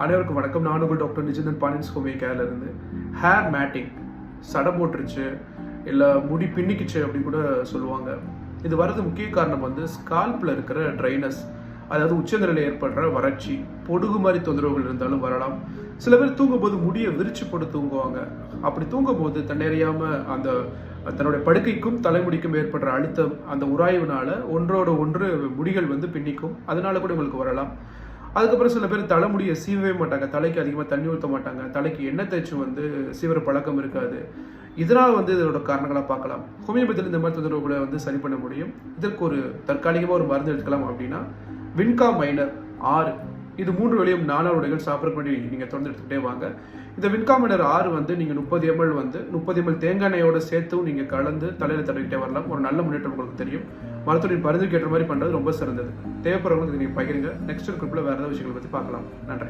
அனைவருக்கும் வணக்கம். நான் உங்கள் டாக்டர் நிஜந்தன் பாண்டியன்ஸ் ஹோமியோகேர்ல இருந்து. ஹேர் மேட்டிங், சடை போட்டுருச்சு, இல்லை முடி பின்னிக்குச்சு அப்படின்னு கூட சொல்லுவாங்க. இது வர்றது முக்கிய காரணம் வந்து ஸ்கால்பில் இருக்கிற ட்ரைனஸ், அதாவது உச்சந்தலையில் ஏற்படுற வறட்சி, பொடுகு மாதிரி தொந்தரவுகள் இருந்தாலும் வரலாம். சில பேர் தூங்கும்போது முடியை விரிச்சு போட்டு தூங்குவாங்க. அப்படி தூங்கும்போது தன்னறியாமல் அந்த தன்னுடைய படுக்கைக்கும் தலைமுடிக்கும் ஏற்படுற அழுத்தம், அந்த உராய்வுனால ஒன்றோட ஒன்று முடிகள் வந்து பின்னிக்கும். அதனால கூட உங்களுக்கு வரலாம். அதுக்கப்புறம் சில பேர் தலைமுடியை சீவவே மாட்டாங்க, தலைக்கு அதிகமாக தண்ணி ஊற்ற மாட்டாங்க, தலைக்கு எண்ணெய் தேய்ச்சி வந்து சீவிர பழக்கம் இருக்காது. இதனால் வந்து இதோட காரணங்களாக பார்க்கலாம். ஹோமியோபதியில் இந்த மாதிரி தொந்தரவுகளை வந்து சரி பண்ண முடியும். இதற்கு ஒரு தற்காலிகமாக ஒரு மருந்து எடுத்துக்கலாம். அப்படின்னா வின்கா மைனர் 6, இது 3 வேளையும் 4 உடைகள் சாப்பிட்றதுக்கு முன்னாடி நீங்கள் தொடர்ந்து எடுத்துக்கிட்டே வாங்க. இந்த வின்கா மைனர் 6 வந்து நீங்கள் 30 ml வந்து 30 ml தேங்காய் எண்ணெயோட சேர்த்தும் நீங்கள் கலந்து தலையில் தடவிக்கிட்டே வரலாம். ஒரு நல்ல முன்னேற்றம் உங்களுக்கு தெரியும். மருத்துவரின் பரிந்துரைக்கு ஏற்ற மாதிரி பண்ணுறது ரொம்ப சிறந்தது. தேவைப்படுறவங்களுக்கு நீங்கள் பகிருங்க. நெக்ஸ்ட் குரூப்பில் வேறு ஏதாவது விஷயங்களை பற்றி பார்க்கலாம். நன்றி.